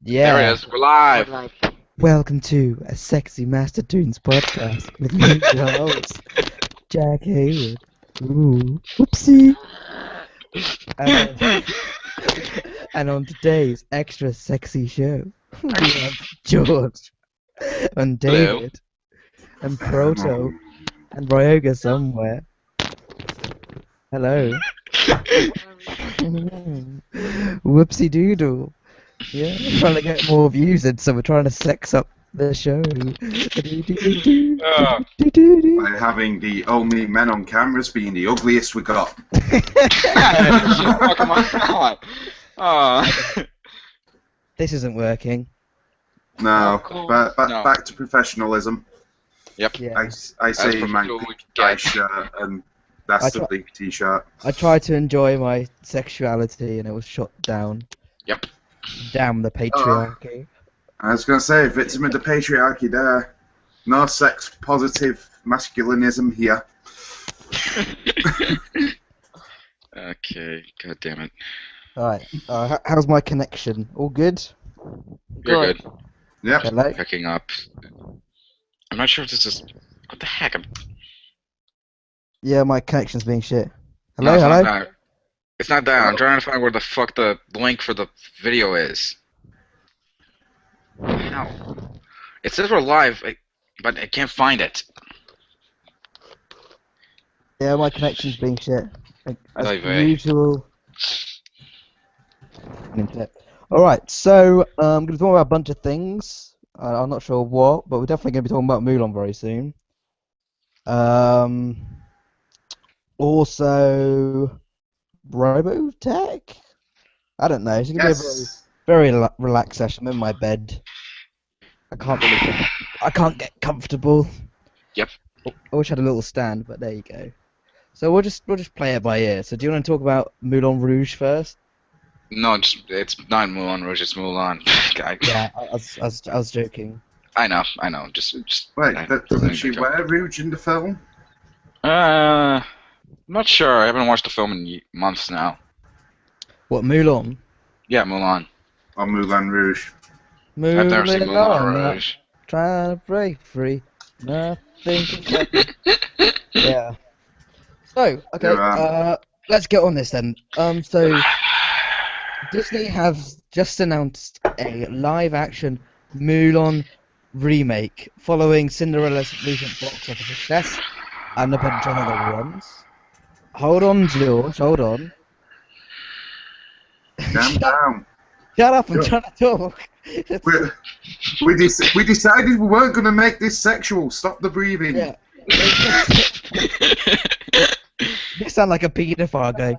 Yeah. There it is. We're live. Welcome to a sexy Mastertoons podcast with me, your host, Jack Hayward. Ooh, whoopsie. And on today's extra sexy show, we have George and Hello. David and Proto and Ryoga somewhere. Hello. Whoopsie doodle. Yeah, we're trying to get more views in, so we're trying to sex up the show. By having the only men on cameras being the ugliest we got. This isn't working. No, Cool. but back to professionalism. Yep. Yeah. I say my professional we pink get. guy shirt, and that's the big t-shirt. I tried to enjoy my sexuality and it was shot down. Yep. Damn the patriarchy. I was going to say, victim of the patriarchy there. No sex-positive masculinism here. Okay. God damn it. Alright, how's my connection? All good? You're good. Yep. Hello? Picking up. I'm not sure if this is. What the heck? Yeah, my connection's being shit. No, Hello, it's hello? Not that. It's not that. I'm trying to find where the fuck the link for the video is. How? It says we're live, but I can't find it. Yeah, my connection's being shit. As Oy vey. usual. Alright, so I'm going to talk about a bunch of things. I'm not sure what, but we're definitely going to be talking about Mulan very soon. Also, Robotech? I don't know. It's going to be a very relaxed session. I'm in my bed. I can't get comfortable. Yep. I wish I had a little stand, but there you go. So we'll just play it by ear. So do you want to talk about Moulin Rouge first? No, it's not Mulan Rouge. It's Mulan. Yeah, I was joking. I know. Just Wait, I- doesn't she wear rouge in the film? I'm not sure. I haven't watched the film in months now. What, Mulan? Yeah, Mulan. Or Moulin Rouge? I've never seen Mulan Rouge. Trying to break free. Nothing can stop me. Yeah. So, okay, Yeah. let's get on this then. So Disney have just announced a live-action Mulan remake following Cinderella's recent box office success and a bunch of other ones. Hold on, George. Hold on. Calm down. Shut up! I'm trying to talk. We decided we weren't going to make this sexual. Stop the breathing. Yeah. You sound like a paedophile going.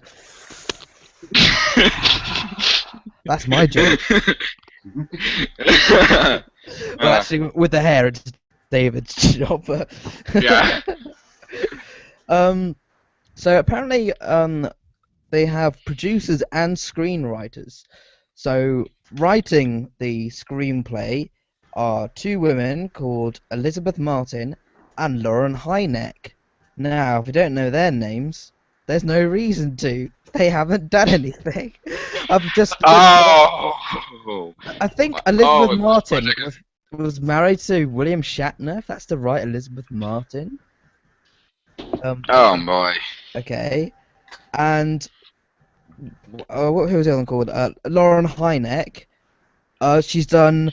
That's my job. Well, actually, with the hair, it's David's job. But Yeah. So apparently, they have producers and screenwriters. So writing the screenplay are two women called Elizabeth Martin and Lauren Hynek. Now, if you don't know their names, there's no reason to. They haven't done anything. I've just. Oh. I think Elizabeth Oh, Martin project. was married to William Shatner. If that's the right Elizabeth Martin. Oh boy. Okay. And who was the other one called? Lauren Hynek. She's done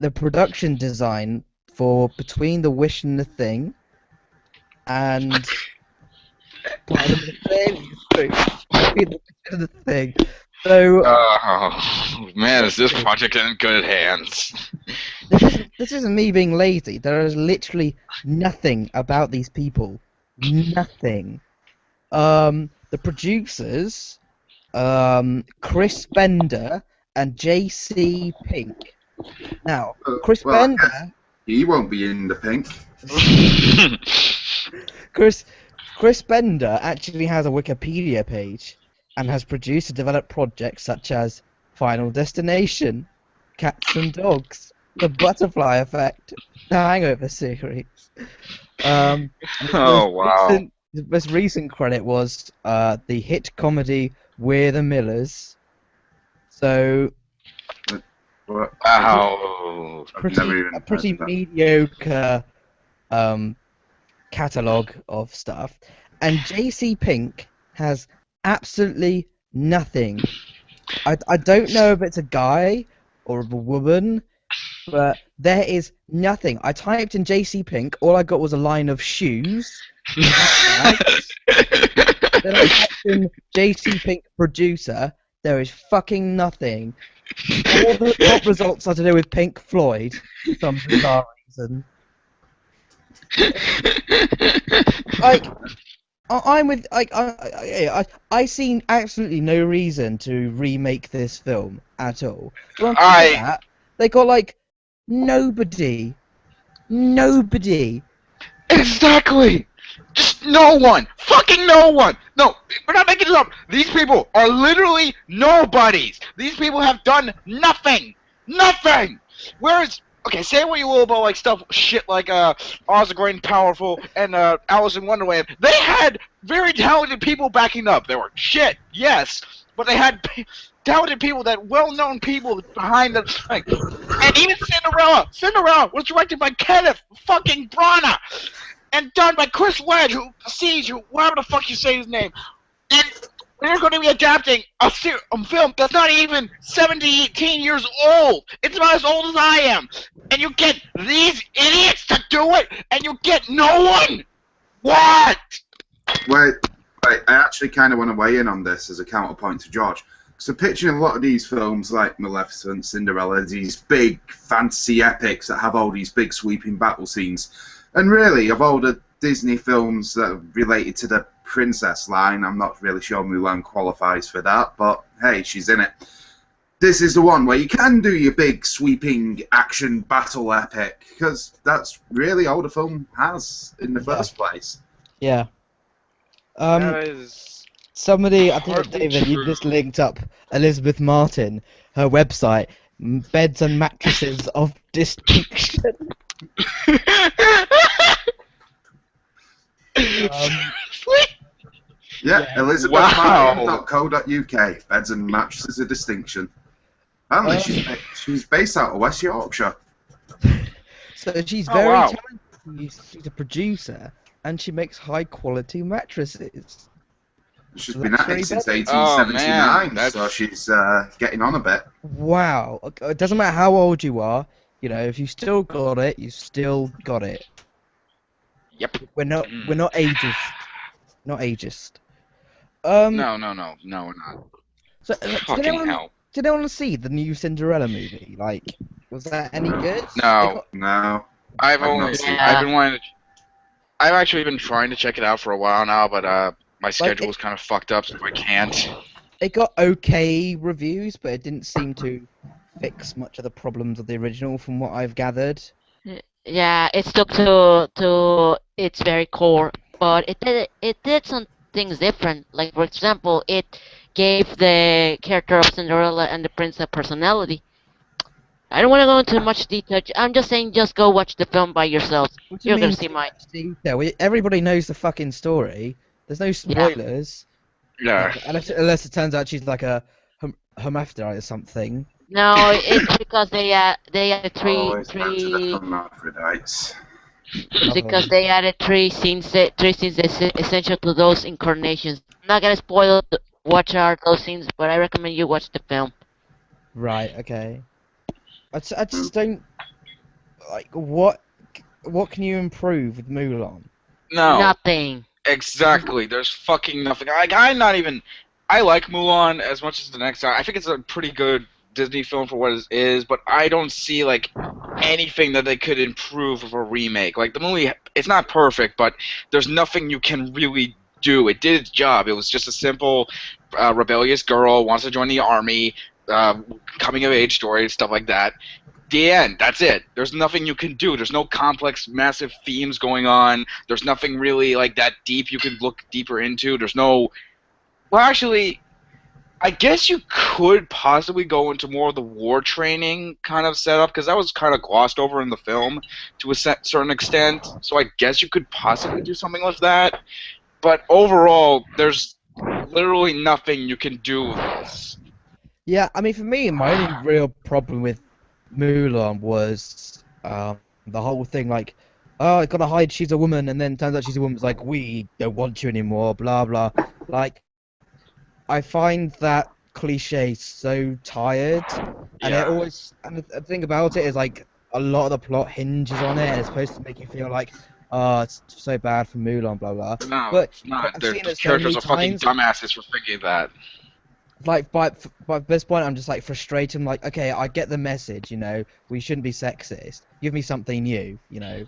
the production design for Between the Wish and the Thing. And the thing. So Oh man, is this project in good hands? this isn't me being lazy. There is literally nothing about these people. Nothing. The producers, Chris Bender and JC Pink. Now, Chris Well, I Bender. guess he won't be in the pink. Chris Bender actually has a Wikipedia page and has produced and developed projects such as Final Destination, Cats and Dogs, The Butterfly Effect, The Hangover series. Oh wow. His most recent credit was the hit comedy We're the Millers. So, What movie. never even a pretty heard of that. mediocre catalogue of stuff, and JC Pink has absolutely nothing. I don't know if it's a guy or a woman, but there is nothing. I typed in JC Pink, all I got was a line of shoes. Then I typed in JC Pink producer, there is fucking nothing. All the top results are to do with Pink Floyd for some bizarre reason. Like, I'm with I see absolutely no reason to remake this film at all. But on top of that, they got like nobody. Exactly! Just no one! Fucking no one! No, we're not making it up! These people are literally nobodies! These people have done nothing! Nothing! Whereas, okay, say what you will about like stuff, shit like Oz the Great and Powerful and Alice in Wonderland. They had very talented people backing up. They were shit, yes, but they had talented people, that well-known people behind the thing. And even Cinderella was directed by Kenneth fucking Branagh and done by Chris Wedge, whatever the fuck you say his name. And they're going to be adapting a film that's not even 18 years old. It's about as old as I am. And you get these idiots to do it, and you get no one. What? Wait, I actually kind of want to weigh in on this as a counterpoint to George. So picturing a lot of these films like Maleficent, Cinderella, these big fantasy epics that have all these big sweeping battle scenes. And really, of all the Disney films that are related to the princess line, I'm not really sure Mulan qualifies for that, but hey, she's in it. This is the one where you can do your big sweeping action battle epic, because that's really all the film has in the first place. Yeah. That is Somebody, I think hardly David, you true. just linked up Elizabeth Martin, her website, Beds and Mattresses of Distinction. Yeah, Yeah. elizabethmartin.co.uk, beds and mattresses of distinction. Apparently she's based out of West Yorkshire. So she's Oh, very wow. talented. She's a producer, and she makes high-quality mattresses. She's been at it since Luxury bed. 1879, Oh, man, so she's getting on a bit. Wow. It doesn't matter how old you are, you know, if you still got it, you still got it. Yep. We're not ageist. Not ageist. No, we're not. So, Fucking hell. did anyone see the new Cinderella movie? Like, was that any good? No. No. I've not seen it. I've been wanting to. I've actually been trying to check it out for a while now, but my schedule was kind of fucked up, so I can't. It got okay reviews, but it didn't seem to fix much of the problems of the original, from what I've gathered. Yeah, it stuck to its very core, but it did some things different. Like, for example, it gave the character of Cinderella and the prince a personality. I don't want to go into much detail. I'm just saying, just go watch the film by yourselves. What do you You're gonna mean see my. detail? Everybody knows the fucking story. There's no spoilers. Yeah. Unless it turns out she's like a hermaphrodite or something. No, it's because they added Always back to the hermaphrodites. because they added three scenes essential to those incarnations. I'm not gonna spoil what are those scenes, but I recommend you watch the film. Right. Okay. I just don't like what can you improve with Mulan? No. Nothing. Exactly. There's fucking nothing. Like, I'm not even. I like Mulan as much as the next guy. I think it's a pretty good Disney film for what it is, but I don't see like anything that they could improve of a remake. Like, the movie, it's not perfect, but there's nothing you can really do. It did its job. It was just a simple rebellious girl wants to join the army, coming of age story, stuff like that. The end. That's it. There's nothing you can do. There's no complex, massive themes going on. There's nothing really like that deep you can look deeper into. There's no. Well, actually, I guess you could possibly go into more of the war training kind of setup, because that was kind of glossed over in the film to a certain extent. So I guess you could possibly do something with that. But overall, there's literally nothing you can do with this. Yeah, I mean, for me, my only real problem with Mulan was the whole thing like, oh, I gotta hide, she's a woman, and then turns out she's a woman. It's like, we don't want you anymore, blah blah. Like, I find that cliche so tired, and it Yeah. always. And the thing about it is like a lot of the plot hinges on it, and it's supposed to make you feel like, oh, it's so bad for Mulan, blah blah. No, But it's not. I've Their seen it so characters many are fucking times. dumbasses for thinking that. Like by this point, I'm just like frustrated. I'm like, okay, I get the message. We shouldn't be sexist. Give me something new. Yeah,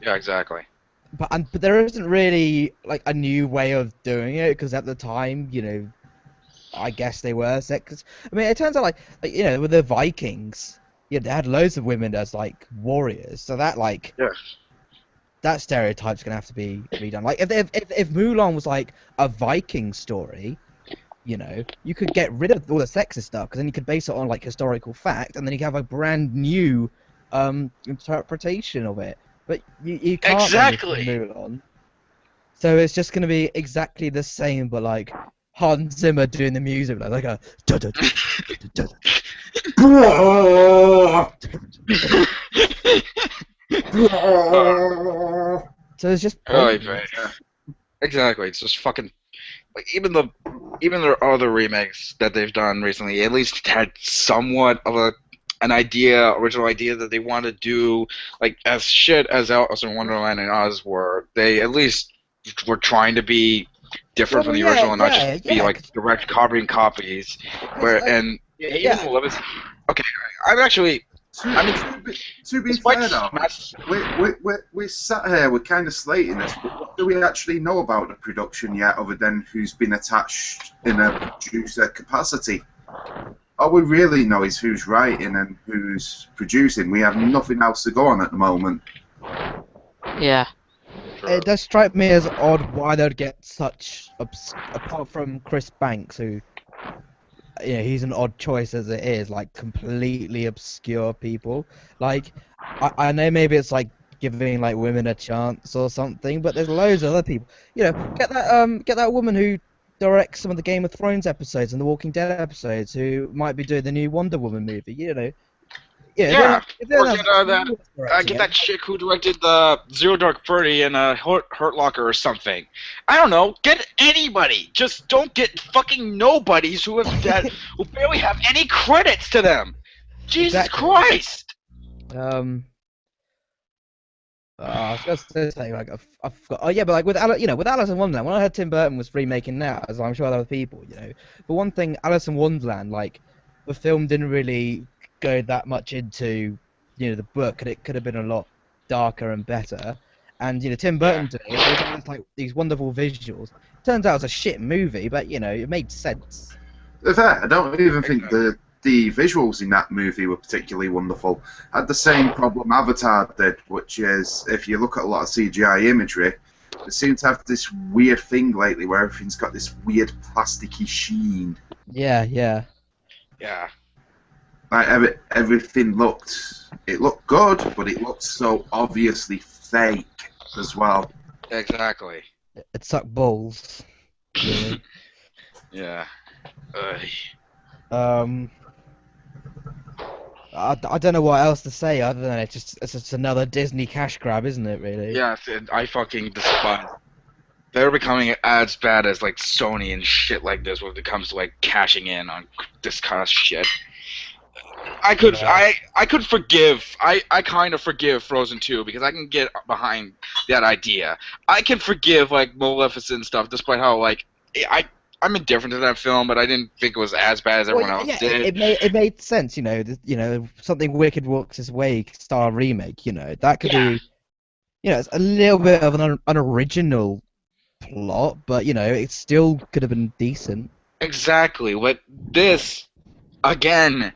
exactly. But there isn't really like a new way of doing it because at the time, I guess they were sexist. I mean, it turns out like with the Vikings, they had loads of women as like warriors. So that like Yeah. that stereotype's gonna have to be redone. Like if Mulan was like a Viking story. You could get rid of all the sexist stuff because then you could base it on like historical fact, and then you could have a brand new interpretation of it. But you can't Exactly. move on. So it's just gonna be exactly the same, but like Hans Zimmer doing the music, like a. So it's just. Right. Exactly. It's just fucking. Like even their other remakes that they've done recently, at least had somewhat of an original idea that they want to do. Like as shit as Alice in Wonderland and Oz were, they at least were trying to be different from the original and not just be like direct copying copies. Even Maleficent. Okay, I'm actually. To be fair though, we sat here, we're kind of slating this, but what do we actually know about the production yet, other than who's been attached in a producer capacity? All we really know is who's writing and who's producing. We have nothing else to go on at the moment. Yeah. It does strike me as odd why they'd get such apart from Chris Banks, who. He's an odd choice as it is, like completely obscure people. Like, I know maybe it's like giving like women a chance or something, but there's loads of other people. Get that woman who directs some of the Game of Thrones episodes and the Walking Dead episodes, who might be doing the new Wonder Woman movie. Yeah. If they don't have Get that chick who directed the Zero Dark 30 and Hurt Locker or something. I don't know. Get anybody. Just don't get fucking nobodies who barely have any credits to them. Jesus Christ. I was gonna say like I forgot. Oh yeah, but like with Alice in Wonderland, when I heard Tim Burton was remaking that, as I'm sure other people, But one thing, Alice in Wonderland, like the film didn't really go that much into the book, and it could have been a lot darker and better. And Tim Burton did it. It was like these wonderful visuals. Turns out it's a shit movie, but it made sense. Fair, I don't even think the visuals in that movie were particularly wonderful. Had the same problem Avatar did, which is if you look at a lot of CGI imagery, it seems to have this weird thing lately where everything's got this weird plasticky sheen. Yeah. Yeah. Like everything looked good, but it looked so obviously fake as well. Exactly. It sucked balls. Really. Yeah. I don't know what else to say other than it's just another Disney cash grab, isn't it? Really? Yeah, I fucking despise. They're becoming as bad as like Sony and shit like this when it comes to like cashing in on this kind of shit. I could forgive. I kind of forgive Frozen 2 because I can get behind that idea. I can forgive like Maleficent and stuff, despite how like I'm indifferent to that film, but I didn't think it was as bad as everyone else did. It made sense, something Wicked Walks This Way style remake. That could be, it's a little bit of an unoriginal plot, but it still could have been decent. Exactly. But this, again,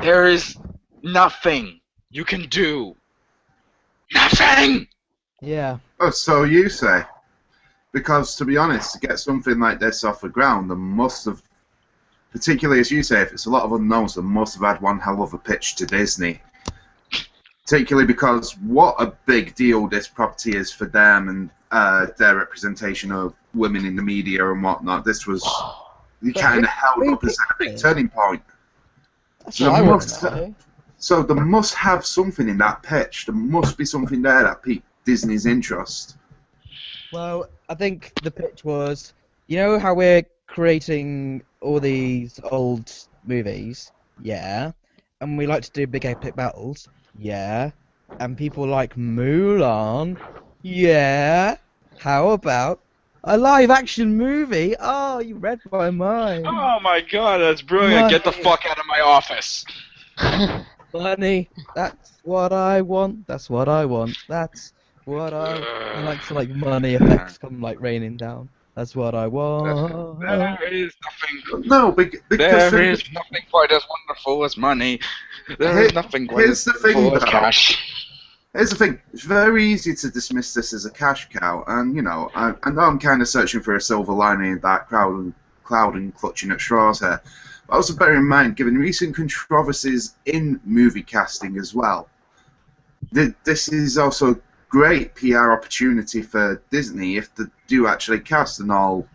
there is nothing you can do. Nothing. Yeah. Oh, so you say? Because to be honest, to get something like this off the ground, there must have, particularly as you say, if it's a lot of unknowns, they must have had one hell of a pitch to Disney. Particularly because what a big deal this property is for them and their representation of women in the media and whatnot. This was kind of held up as a big turning point. That's what I want to know. So there must have something in that pitch. There must be something there that piqued Disney's interest. Well, I think the pitch was, you know how we're creating all these old movies? Yeah. And we like to do big epic battles? Yeah. And people like Mulan? Yeah. How about a live action movie? Oh, you read my mind. Oh my god, that's brilliant. Get the Money. fuck out of my office. Money. That's what I want. That's what I want. That's what I like to like money effects come like raining down. That's what I want. There is nothing. No, because There is nothing quite as wonderful as money. There is nothing quite here's as the thing, wonderful as though. cash. Here's the thing, it's very easy to dismiss this as a cash cow, and, you know, I know I'm kind of searching for a silver lining in that cloud and clutching at straws here. But also bear in mind, given recent controversies in movie casting as well, this is also a great PR opportunity for Disney if they do actually cast an all,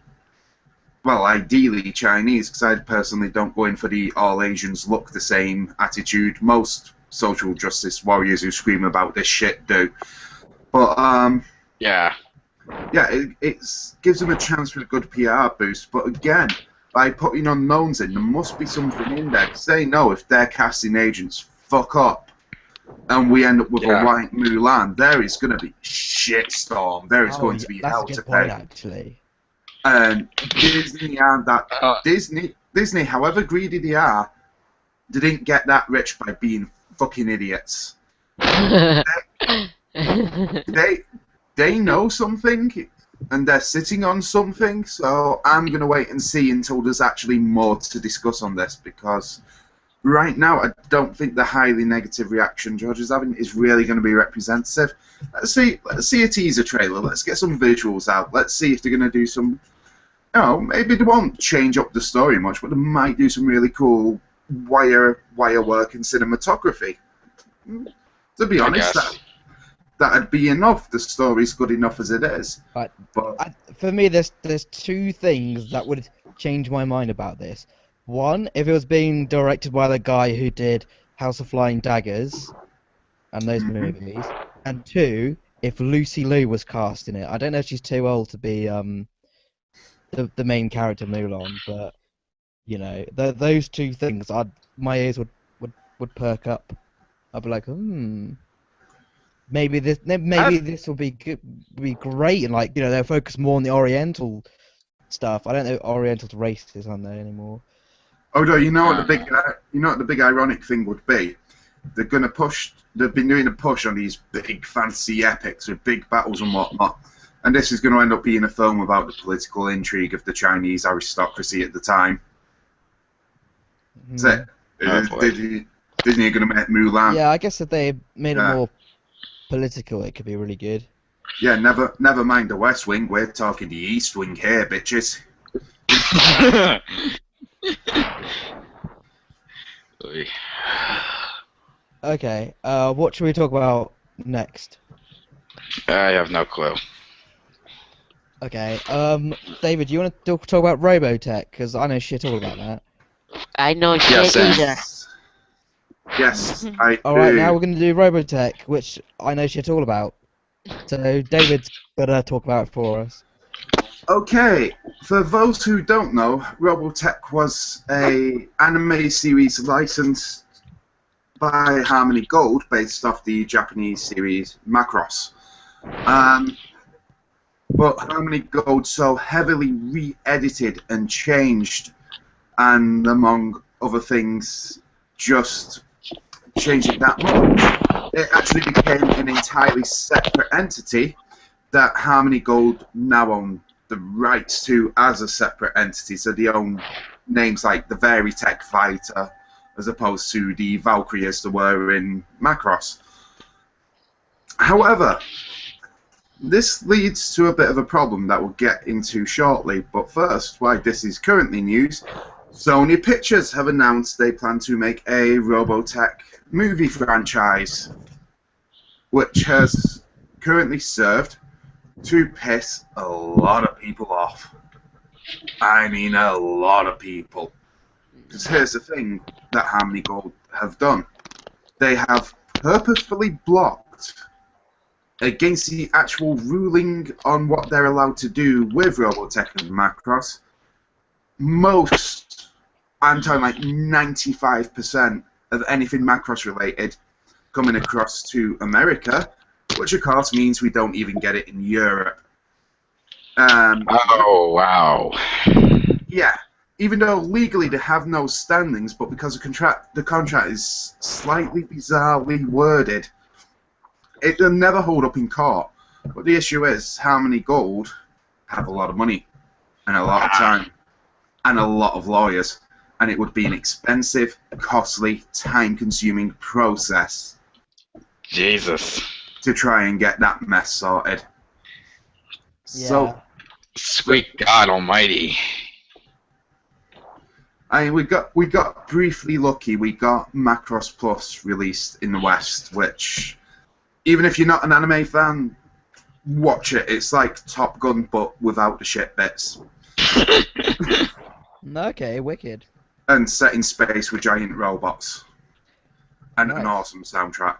well, ideally Chinese, because I personally don't go in for the all Asians look the same attitude. Most social justice warriors who scream about this shit do. But, Yeah. yeah, it gives them a chance for a good PR boost. But again, by putting unknowns in, there must be something in there. Because they know if their casting agents fuck up and we end up with a white Mulan, there is going to be shitstorm. There is going to be that's hell a good to point, pay. actually. And Disney and that Disney, however greedy they are, they didn't get that rich by being fucking idiots. They know something, and they're sitting on something. So I'm gonna wait and see until there's actually more to discuss on this, because right now I don't think the highly negative reaction George is having is really going to be representative. Let's see a teaser trailer. Let's get some visuals out. Let's see if they're going to do some. You know, maybe they won't change up the story much, but they might do some really cool wire work and cinematography. To be honest, that'd be enough. The story's good enough as it is. But But for me, there's two things that would change my mind about this. One, if it was being directed by the guy who did House of Flying Daggers and those movies, and two, if Lucy Liu was cast in it. I don't know if she's too old to be the main character Mulan, but you know, those two things, my ears would perk up. I'd be like, maybe this will be great, and like, you know, they'll focus more on the Oriental stuff. I don't know if Oriental's racist on there anymore. oh no, you know what the big ironic thing would be? They've been doing a push on these big fantasy epics with big battles and whatnot. And this is going to end up being a film about the political intrigue of the Chinese aristocracy at the time. That's it. Disney are going to make Mulan. Yeah, I guess if they made it more political, it could be really good. Yeah, never mind the West Wing. We're talking the East Wing here, bitches. Okay, what should we talk about next? I have no clue. Okay, David, do you want to talk about Robotech? Because I know shit all about that. I know Yes, shit either. Yes, I do. Alright, now we're going to do Robotech, which I know shit all about. So David's gonna talk about it for us. Okay, for those who don't know, Robotech was a anime series licensed by Harmony Gold, based off the Japanese series Macross. But Harmony Gold so heavily re-edited and changed, and among other things, just changed it that much. It actually became an entirely separate entity that Harmony Gold now own the rights to as a separate entity. So they own names like the Veritech Fighter, as opposed to the Valkyrie as there were in Macross. However, this leads to a bit of a problem that we'll get into shortly, but first, why this is currently news, Sony Pictures have announced they plan to make a Robotech movie franchise, which has currently served to piss a lot of people off. I mean, a lot of people. Because here's the thing that Harmony Gold have done. they have purposefully blocked against the actual ruling on what they're allowed to do with Robotech and Macross. Most, I'm talking like 95% of anything Macross related coming across to America, which of course means we don't even get it in Europe. Oh, wow. Yeah, even though legally they have no standings, but because the contract is slightly bizarrely worded, it'll never hold up in court. But the issue is, how many gold have a lot of money, and a lot of time, and a lot of lawyers, and it would be an expensive, costly, time-consuming process Jesus. to try and get that mess sorted. Yeah. So, Sweet God Almighty. I mean, we got briefly lucky. We got Macross Plus released in the West, which, even if you're not an anime fan, watch it. It's like Top Gun, but without the shit bits. Okay, wicked. And set in space with giant robots. And an Nice. awesome soundtrack.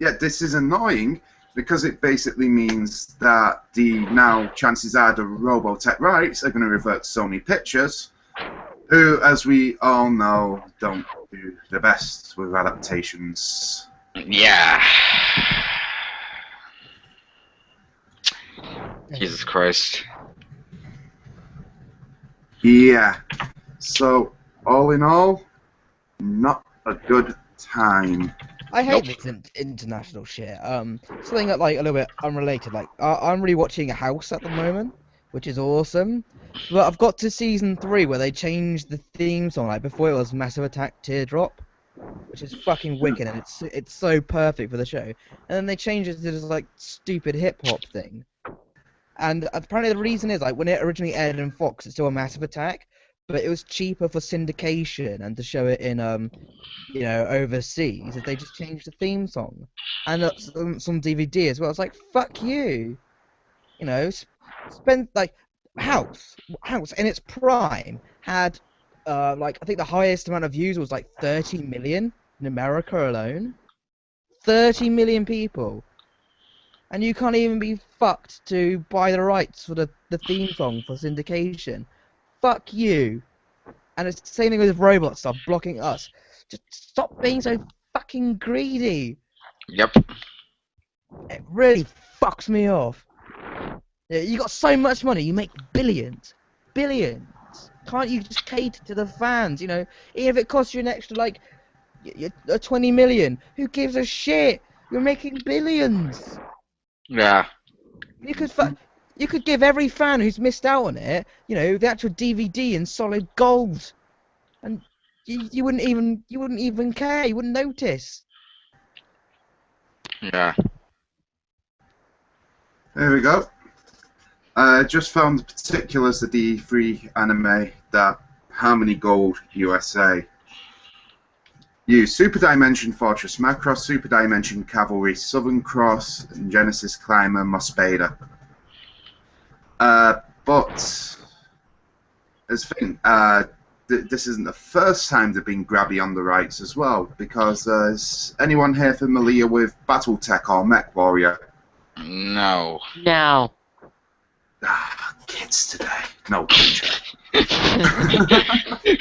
Yeah, this is annoying because it basically means that now chances are the Robotech rights are going to revert to Sony Pictures, who, as we all know, don't do the best with adaptations. Yeah. Jesus Christ. Yeah. So, all in all, not a good time. I hate Nope. this international shit. Something that, like, a little bit unrelated. Like, I'm rewatching House at the moment, which is awesome. But I've got to season 3 where they changed the theme song. Like, before it was Massive Attack Teardrop, which is fucking wicked, and it's so perfect for the show. And then they changed it to this like stupid hip hop thing. And apparently the reason is, like, when it originally aired in Fox, it's still a Massive Attack, but it was cheaper for syndication and to show it in overseas, if they just changed the theme song and some DVD as well. It's like, fuck you, spend like House in its prime had I think the highest amount of views was like 30 million in America alone. 30 million people, and you can't even be fucked to buy the rights for the theme song for syndication. Fuck you. And it's the same thing with robot stuff blocking us. Just stop being so fucking greedy. Yep. It really fucks me off. Yeah, you got so much money, you make billions. Billions. Can't you just cater to the fans, Even if it costs you an extra, 20 million. Who gives a shit? You're making billions. Yeah. You could give every fan who's missed out on it, the actual DVD in solid gold. And you wouldn't even care, you wouldn't notice. Yeah. There we go. I just found the particulars of the free anime that Harmony Gold USA use Super Dimension Fortress Macross, Super Dimension Cavalry Southern Cross, and Genesis Climber Mospeada. But as a thing, this isn't the first time they've been grabby on the rights as well, because is anyone here familiar with BattleTech or Mech Warrior? No. No. Ah, kids today. No culture.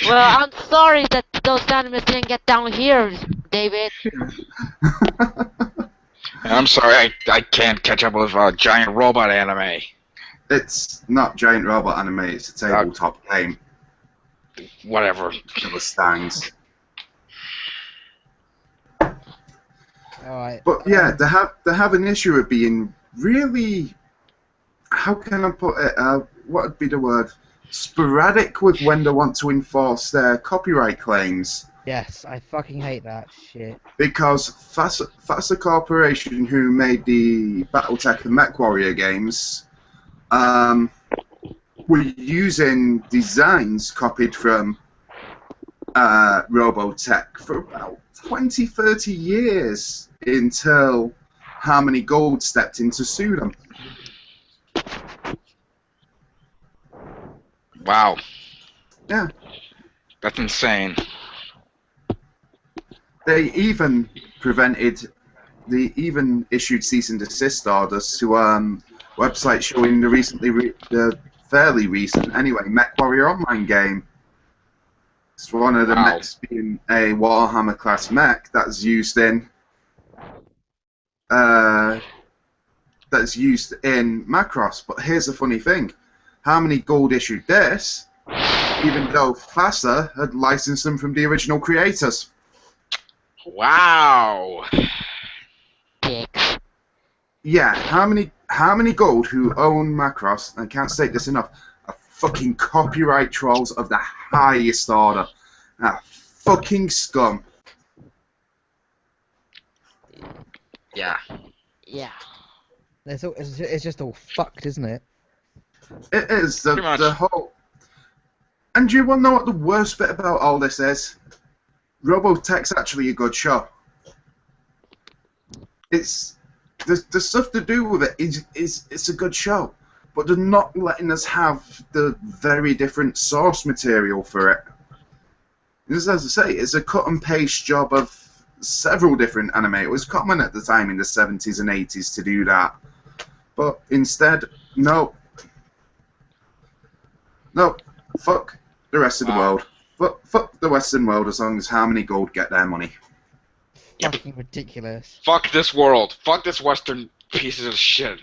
Well, I'm sorry that those animals didn't get down here, David. I'm sorry, I can't catch up with giant robot anime. It's not giant robot anime, it's a tabletop game. Whatever. Killer stands. Alright. But yeah, they have an issue of being really, how can I put it? What would be the word? Sporadic with when they want to enforce their copyright claims. Yes, I fucking hate that shit. Because FASA Corporation, who made the BattleTech and MechWarrior games, were using designs copied from Robotech for about 20, 30 years until Harmony Gold stepped in to sue them. Wow. Yeah. That's insane. They even issued cease and desist orders to websites showing the fairly recent anyway MechWarrior Online game. It's one of the Wow. mechs being a Warhammer class mech that's used in Macross. But here's the funny thing: how many gold issued this? Even though FASA had licensed them from the original creators. Wow. Dicks. Yeah, how many gold who own Macross, and I can't state this enough, are fucking copyright trolls of the highest order. Ah, fucking scum. Yeah. Yeah. It's just all fucked, isn't it? It is Pretty much. the whole. And do you want to know what the worst bit about all this is? Robotech's actually a good show. It's the stuff to do with it is it's a good show, but they're not letting us have the very different source material for it. As I say, it's a cut and paste job of several different animators. It was common at the time in the 70s and 80s to do that, but instead, no, fuck the rest of the world. Fuck the Western world as long as Harmony Gold get their money. Yep. Fucking ridiculous. Fuck this world. Fuck this Western pieces of shit.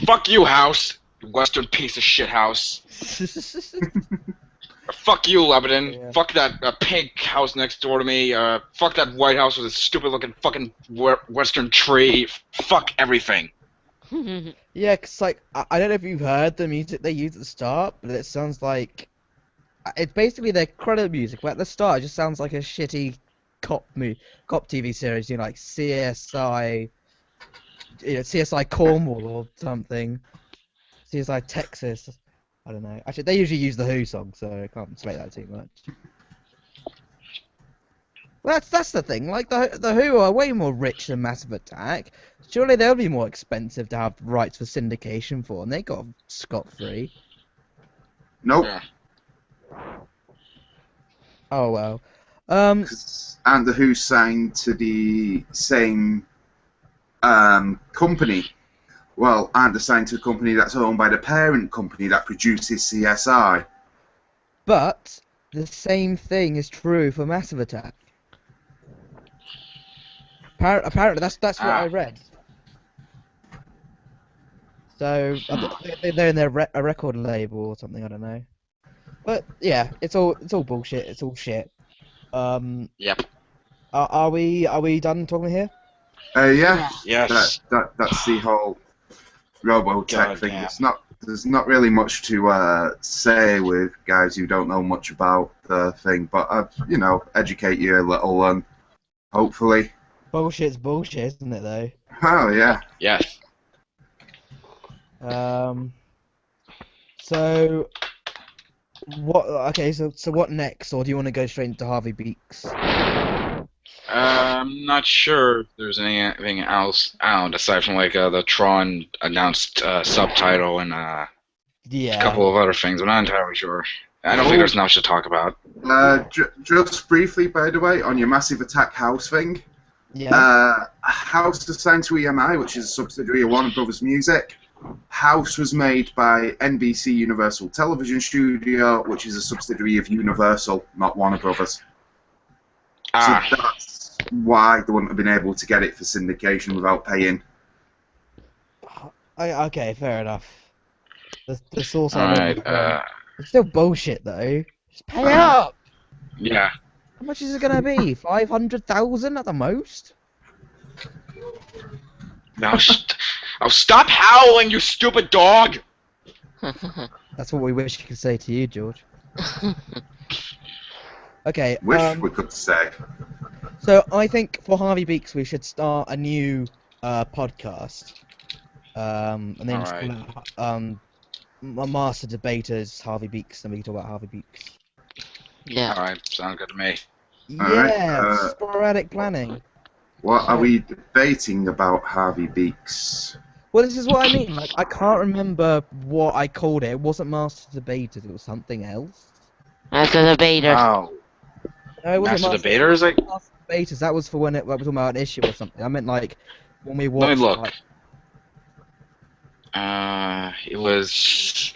Fuck you, house. You Western piece of shit house. Fuck you, Lebanon. Yeah. Fuck that pink house next door to me. Fuck that White House with a stupid-looking fucking Western tree. Fuck everything. Yeah, 'cause like I don't know if you've heard the music they use at the start, but it sounds like it's basically their credit music. But at the start, it just sounds like a shitty cop TV series, like CSI, CSI Cornwall or something, CSI Texas. I don't know. Actually, they usually use the Who song, so I can't slate that too much. Well, that's the thing. Like the Who are way more rich than Massive Attack. Surely they'll be more expensive to have rights for syndication for, and they got scot-free. Nope. Yeah. Oh well. And the Who signed to the same company. Well, aren't assigned to a company that's owned by the parent company that produces CSI. But the same thing is true for Massive Attack. Apparently, that's what I read. So they're in a record label or something. I don't know. But yeah, it's all bullshit. It's all shit. Yep. Are we done talking here? Yeah. Yes. That's the whole Robotech God thing. damn. There's not really much to say with guys who don't know much about the thing, but educate you a little and hopefully. Bullshit's bullshit, isn't it though? Oh yeah. Yes. So what? Okay, so what next, or do you want to go straight into Harvey Beaks? I'm not sure if there's anything else out aside from like the Tron announced subtitle and a Yeah. couple of other things. I'm not entirely sure. I don't think there's much to talk about. Just briefly, by the way, on your Massive Attack House thing. Yeah. House assigned to EMI, which is a subsidiary of Warner Brothers Music. House was made by NBC Universal Television Studio, which is a subsidiary of Universal, not Warner Brothers. So that's why they wouldn't have been able to get it for syndication without paying. Okay, fair enough. The source. Alright, It's still bullshit though. Just pay up. yeah. How much is it gonna be? 500,000 at the most? Now, stop howling, you stupid dog! That's what we wish you could say to you, George. Okay. Wish we could say. So I think for Harvey Beaks we should start a new podcast. And then just call it, Master Debaters Harvey Beaks, and we can talk about Harvey Beaks. Yeah. Alright, sounds good to me. Yeah, sporadic planning. What are we debating about Harvey Beaks? Well, this is what I mean. Like, I can't remember what I called it. It wasn't Master Debaters. It was something else. Master Debaters. Oh, No, it wasn't Master Master Debaters. Like, Master Debaters. That was for when it was talking about an issue or something. I meant like when we let me watched. look. Like, It was.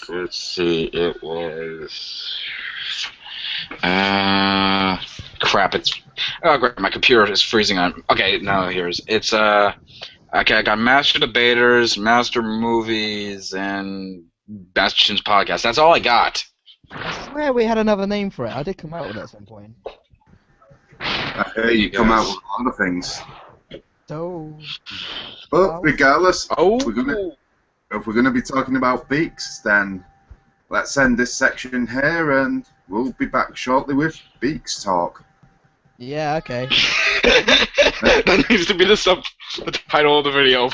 Let's see. It was. Crap. It's. Oh, great. My computer is freezing on. Okay, no, here's. It's Okay, I got Master Debaters, Master Movies, and Mastertoons Podcast. That's all I got. I swear we had another name for it. I did come out with it at some point. I hear you come out with a lot of things. So. But regardless, Oh. if we're gonna be talking about beaks, then let's end this section here, and we'll be back shortly with Beaks Talk. Yeah. Okay. That needs to be the title of the video.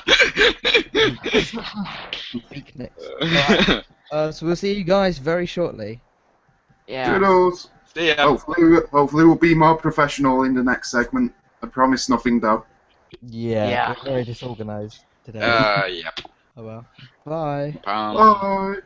Beakniks. Alright, so we'll see you guys very shortly. Yeah. Toodles. See ya. Hopefully we'll be more professional in the next segment. I promise nothing though. Yeah. Yeah. We're very disorganized today. Yep. Oh well. Bye. Bye.